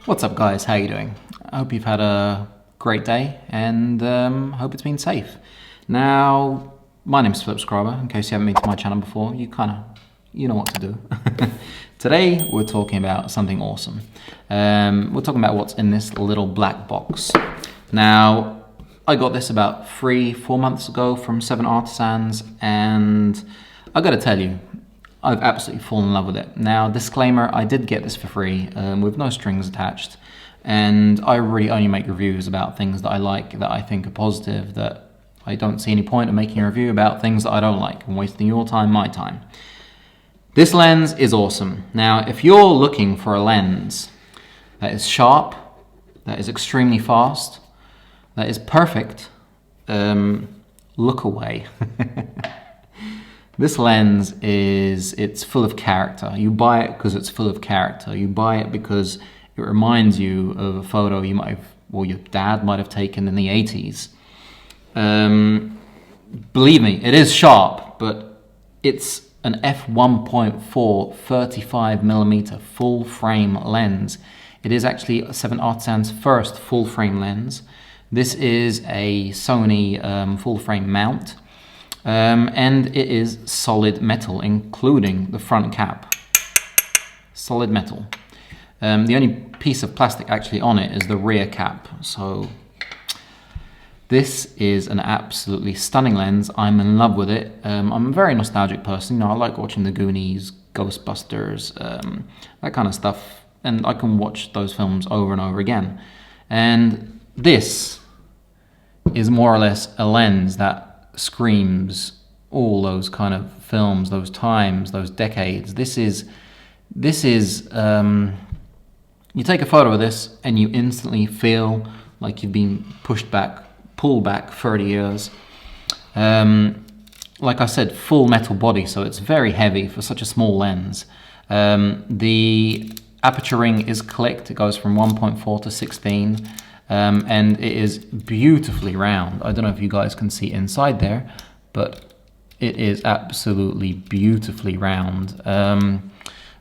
What's up guys, how you doing? I hope you've had a great day and hope it's been safe. Now, my name's Flipscriber, in case you haven't been to my channel before, you know what to do. Today we're talking about something awesome. We're talking about what's in this little black box. Now, I got this about 3-4 months ago from 7artisans, and I gotta tell you, I've absolutely fallen in love with it. Now, disclaimer, I did get this for free with no strings attached, and I really only make reviews about things that I like, that I think are positive, that I don't see any point in making a review about things that I don't like and wasting your time, my time. This lens is awesome. Now, if you're looking for a lens that is sharp, that is extremely fast, that is perfect, look away. This lens it's full of character. You buy it because it's full of character. You buy it because it reminds you of a photo you might have, or your dad might have taken in the 80s. Believe me, it is sharp, but it's an f1.4 35mm full frame lens. It is actually 7artisans' first full frame lens. This is a Sony full frame mount. And it is solid metal, including the front cap. Solid metal. The only piece of plastic actually on it is the rear cap. So this is an absolutely stunning lens. I'm in love with it. I'm a very nostalgic person. You know, I like watching the Goonies, Ghostbusters, that kind of stuff. And I can watch those films over and over again. And this is more or less a lens that screams all those kind of films, those times, those decades. This is you take a photo of this and you instantly feel like you've been pulled back 30 years. Like I said, full metal body, so it's very heavy for such a small lens. The aperture ring is clicked. It goes from 1.4 to 16. And it is beautifully round. I don't know if you guys can see inside there, but it is absolutely beautifully round.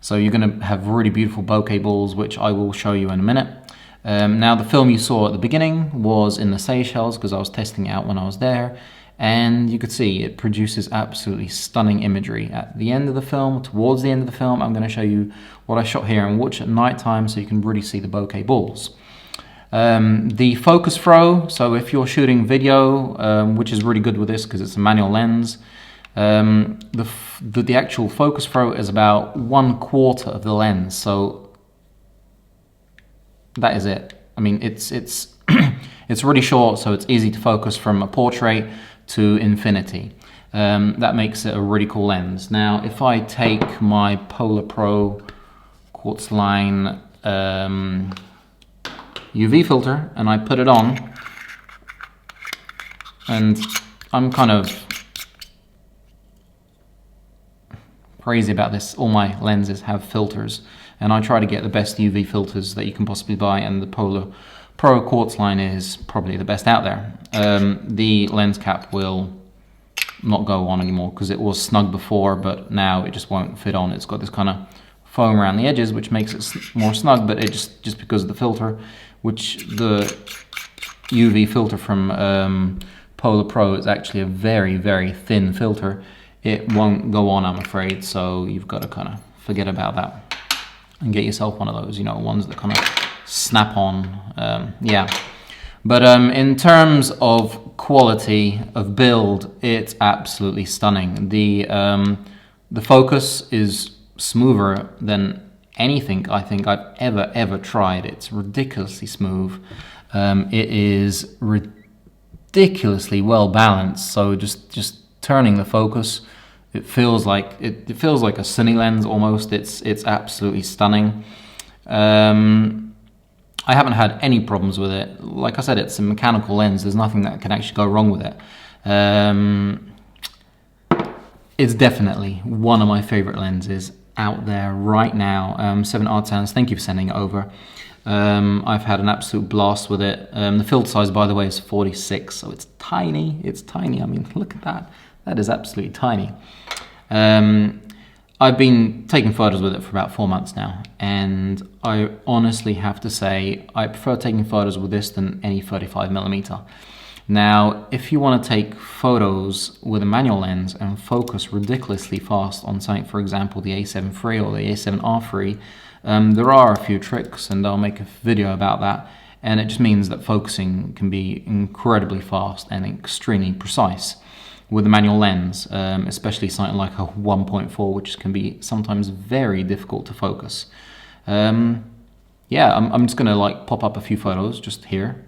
So you're going to have really beautiful bokeh balls, which I will show you in a minute. Now, the film you saw at the beginning was in the Seychelles, because I was testing it out when I was there, and you could see it produces absolutely stunning imagery. At the end of the film, towards the end of the film, I'm going to show you what I shot here and watch at night time so you can really see the bokeh balls. The focus throw, so if you're shooting video, which is really good with this because it's a manual lens, the actual focus throw is about 1/4 of the lens, so that is it. I mean, it's it's really short, so it's easy to focus from a portrait to infinity. That makes it a really cool lens. Now, if I take my Polar Pro quartz line UV filter and I put it on, and I'm kind of crazy about this. All my lenses have filters, and I try to get the best UV filters that you can possibly buy, and the Polar Pro quartz line is probably the best out there. The lens cap will not go on anymore because it was snug before, but now it just won't fit on. It's got this kind of foam around the edges, which makes it more snug, but it just because of the filter, which the UV filter from Polar Pro is actually a very, very thin filter. It won't go on, I'm afraid, so you've got to kind of forget about that and get yourself one of those, you know, ones that kind of snap on. Yeah. But in terms of quality of build, it's absolutely stunning. The focus is smoother than anything I think I've ever tried. It's ridiculously smooth. It is ridiculously well balanced. So just turning the focus, it feels like a cine lens almost. It's absolutely stunning. I haven't had any problems with it. Like I said, it's a mechanical lens. There's nothing that can actually go wrong with it. It's definitely one of my favorite lenses out there right now. 7artisans, thank you for sending it over. I've had an absolute blast with it. The field size, by the way, is 46, so it's tiny. It's tiny. I mean, look at that. That is absolutely tiny. I've been taking photos with it for about 4 months now, and I honestly have to say I prefer taking photos with this than any 35mm. Now, if you want to take photos with a manual lens and focus ridiculously fast on something, for example, the A7 III or the A7R III, there are a few tricks, and I'll make a video about that. And it just means that focusing can be incredibly fast and extremely precise with a manual lens, especially something like a 1.4, which can be sometimes very difficult to focus. Yeah, I'm just gonna like pop up a few photos just here.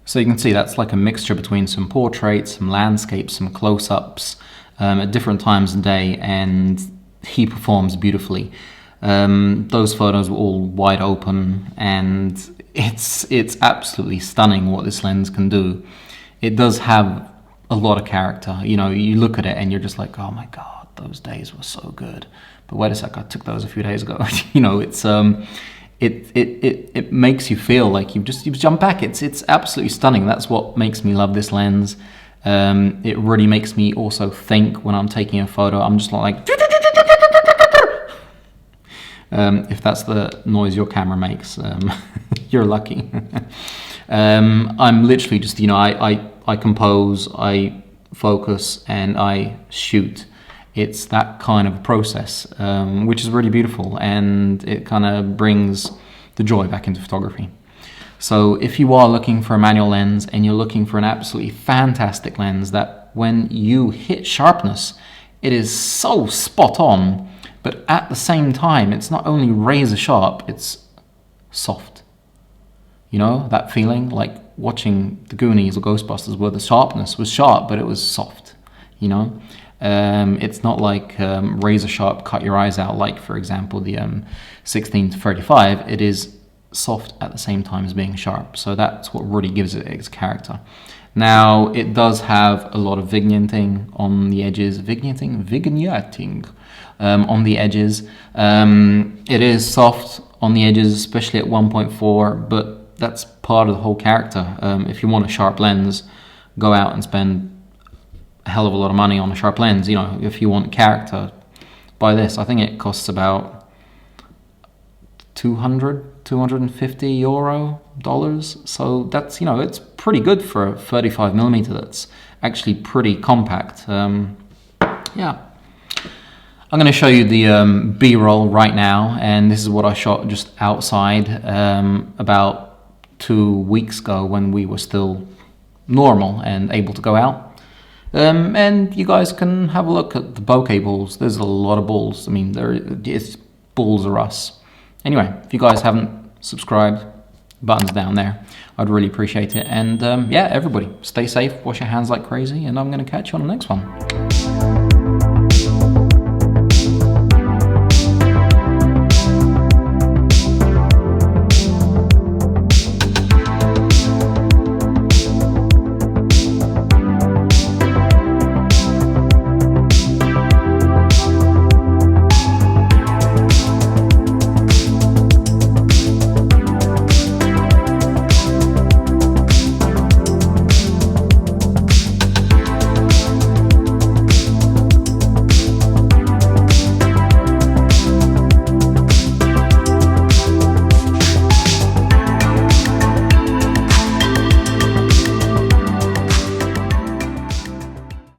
So you can see that's like a mixture between some portraits, some landscapes, some close-ups at different times of day, and he performs beautifully. Those photos were all wide open, and it's absolutely stunning what this lens can do. It does have a lot of character. You know, you look at it and you're just like, oh my God, those days were so good. But wait a sec, I took those a few days ago. You know, it's it makes you feel like you've jumped back. It's absolutely stunning. That's what makes me love this lens. It really makes me also think when I'm taking a photo. I'm just like, if that's the noise your camera makes, you're lucky. I'm literally just, you know, I compose, I focus, and I shoot. It's that kind of process, which is really beautiful, and it kind of brings the joy back into photography. So if you are looking for a manual lens and you're looking for an absolutely fantastic lens that when you hit sharpness, it is so spot on, but at the same time, it's not only razor sharp, it's soft. You know, that feeling like watching the Goonies or Ghostbusters where the sharpness was sharp, but it was soft, you know? It's not like razor sharp, cut your eyes out, like for example the 16 to 35. It is soft at the same time as being sharp, so that's what really gives it its character. Now it does have a lot of vignetting on the edges, vignetting on the edges. It is soft on the edges, especially at 1.4, but that's part of the whole character. If you want a sharp lens, go out and spend a hell of a lot of money on a sharp lens. You know, if you want character, buy this. I think it costs about 250 euro dollars. So that's, you know, it's pretty good for a 35mm. That's actually pretty compact. Yeah. I'm going to show you the B-roll right now, and this is what I shot just outside about 2 weeks ago when we were still normal and able to go out. And you guys can have a look at the bokeh balls. There's a lot of balls. I mean, it's balls are us. Anyway, if you guys haven't subscribed, button's down there. I'd really appreciate it. And yeah, everybody, stay safe, wash your hands like crazy, and I'm going to catch you on the next one.